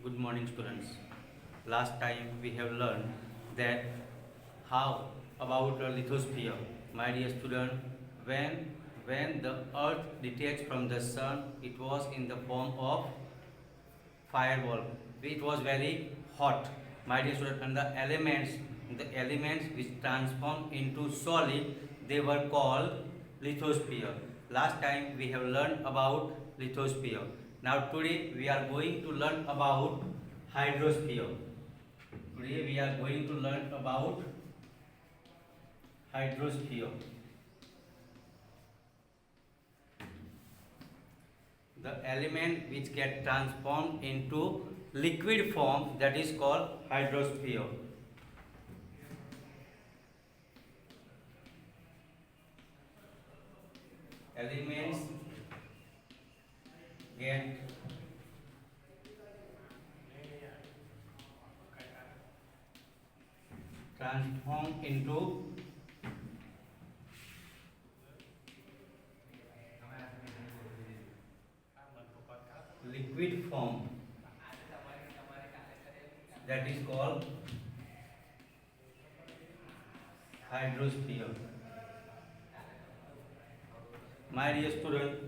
Good morning, students. Last time we have learned that how about a lithosphere. My dear student, when the earth detached from the sun, it was in the form of fireball. It was very hot, my dear student, and the elements which transform into solid, they were called lithosphere. Last time we have learned about lithosphere. Now today we are going to learn about hydrosphere. Today we are going to learn about hydrosphere. The element which get transformed into liquid form, that is called hydrosphere. Elements get transformed into liquid form, that is called hydrosphere. My dear student,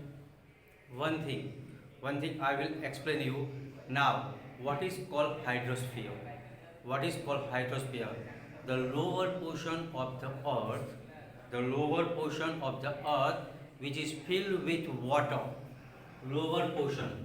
one thing, one thing I will explain you now. What is called hydrosphere? What is called hydrosphere? The lower portion of the earth, the lower portion of the earth which is filled with water, lower portion.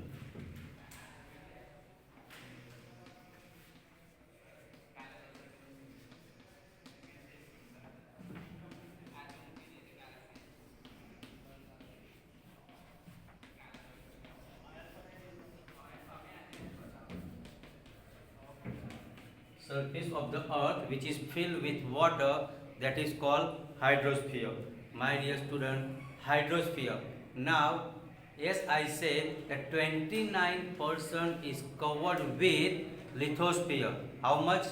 Surface of the earth which is filled with water, that is called hydrosphere. My dear student, hydrosphere. Now, yes, I said that 29% is covered with lithosphere. How much?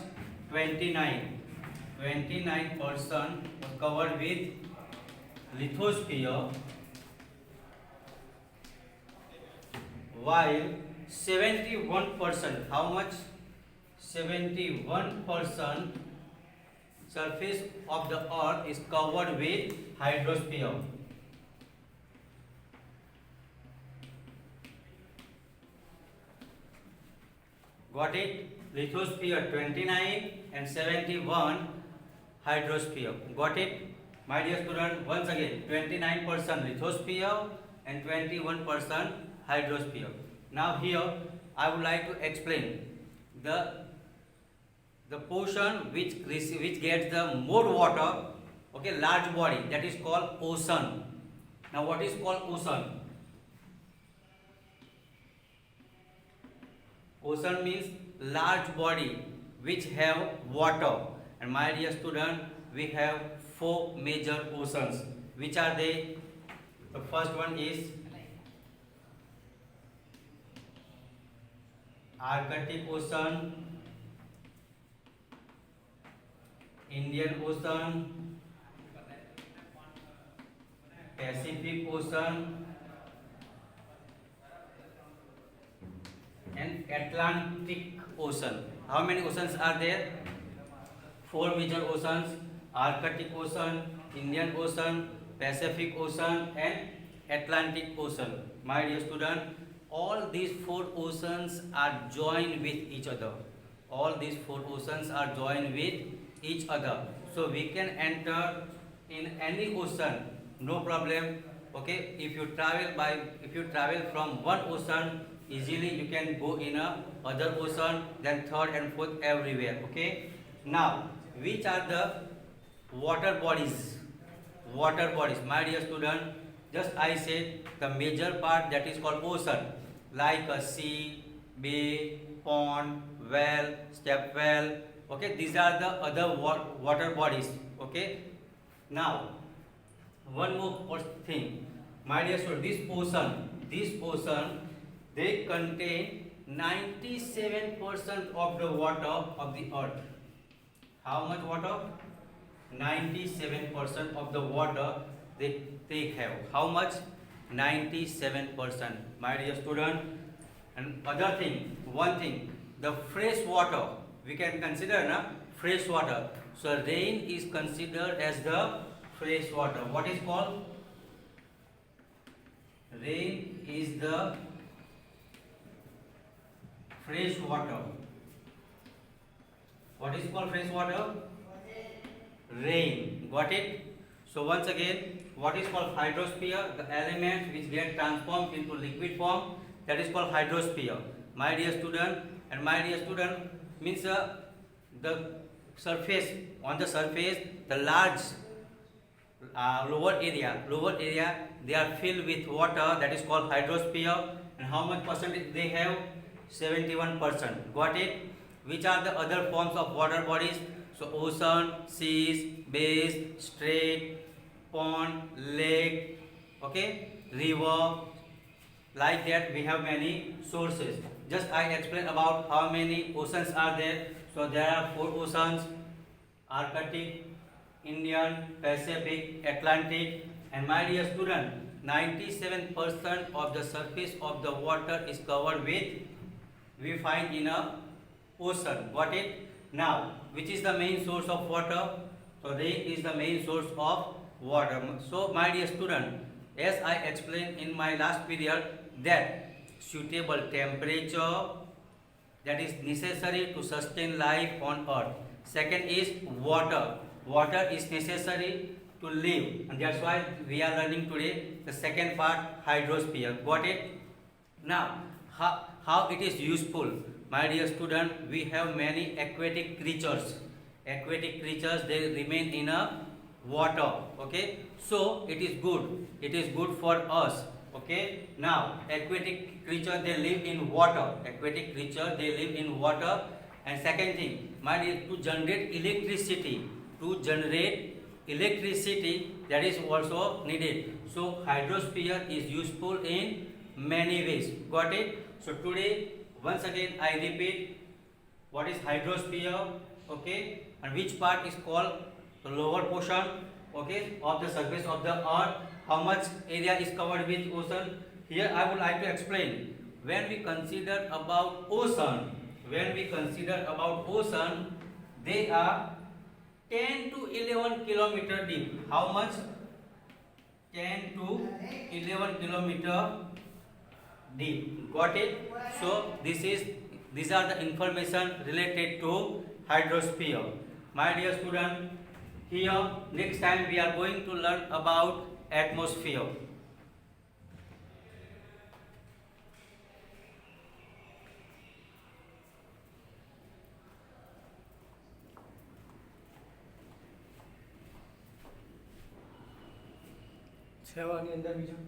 29. 29% was covered with lithosphere, while 71%, how much? 71% surface of the earth is covered with hydrosphere. Got it? Lithosphere 29 and 71 hydrosphere. Got it? My dear student, once again, 29% lithosphere and 21% hydrosphere. Now here I would like to explain the portion which gets the more water, okay, large body, that is called ocean. Now what is called ocean? Ocean means large body which have water. And my dear student, we have four major oceans. Which are they? The first one is Arctic Ocean, Indian Ocean, Pacific Ocean, and Atlantic Ocean. How many oceans are there? Four major oceans: Arctic Ocean, Indian Ocean, Pacific Ocean, and Atlantic Ocean. My dear student, all these four oceans are joined with each other. All these four oceans are joined with each other. So we can enter in any ocean, no problem. Okay, if you travel from one ocean, easily you can go in a other ocean, then third and fourth, everywhere. Okay. Now, which are the water bodies? Water bodies, my dear student, just I said the major part, that is called ocean, like a sea, bay, pond, well, step well. Okay, these are the other water bodies. Okay. Now, one more thing, my dear student, this ocean, they contain 97% of the water of the earth. How much water? 97% of the water they have. How much? 97%. My dear student, and other thing, one thing, the fresh water. We can consider na fresh water. So rain is considered as the fresh water. What is called? Rain is the fresh water. What is called fresh water? Rain. Got it? So once again, what is called hydrosphere? The element which get transformed into liquid form, that is called hydrosphere. My dear student, and my dear student means the surface, on the surface, the large lower area, they are filled with water, that is called hydrosphere. And how much percentage they have? 71%. Got it? Which are the other forms of water bodies? So ocean, seas, bays, strait, pond, lake, okay, river. Like that, we have many sources. Just I explain about how many oceans are there. So there are 4 oceans: Arctic, Indian, Pacific, Atlantic. And my dear student, 97% of the surface of the water is covered with, we find in a ocean. Got it? Now, which is the main source of water? So rain is the main source of water. So my dear student, as I explained in my last period, that suitable temperature, that is necessary to sustain life on earth. Second is water. Water is necessary to live, and that's why we are learning today the second part, hydrosphere. Got it? Now, how it is useful? My dear student, we have many aquatic creatures. Aquatic creatures, they remain in a water. Okay, so it is good. It is good for us. Okay, now aquatic creature, they live in water. Aquatic creature, they live in water. And second thing, my dear, to generate electricity, that is also needed. So hydrosphere is useful in many ways. Got it? So today, once again I repeat, what is hydrosphere, okay, and which part is called the lower portion, okay, of the surface of the earth. How much area is covered with ocean? Here I would like to explain. When we consider about ocean, they are 10 to 11 kilometer deep. How much? 10 to 11 kilometer deep. Got it? So these are the information related to hydrosphere. My dear student, here next time we are going to learn about atmosphere. સેવાની અંદર બીજું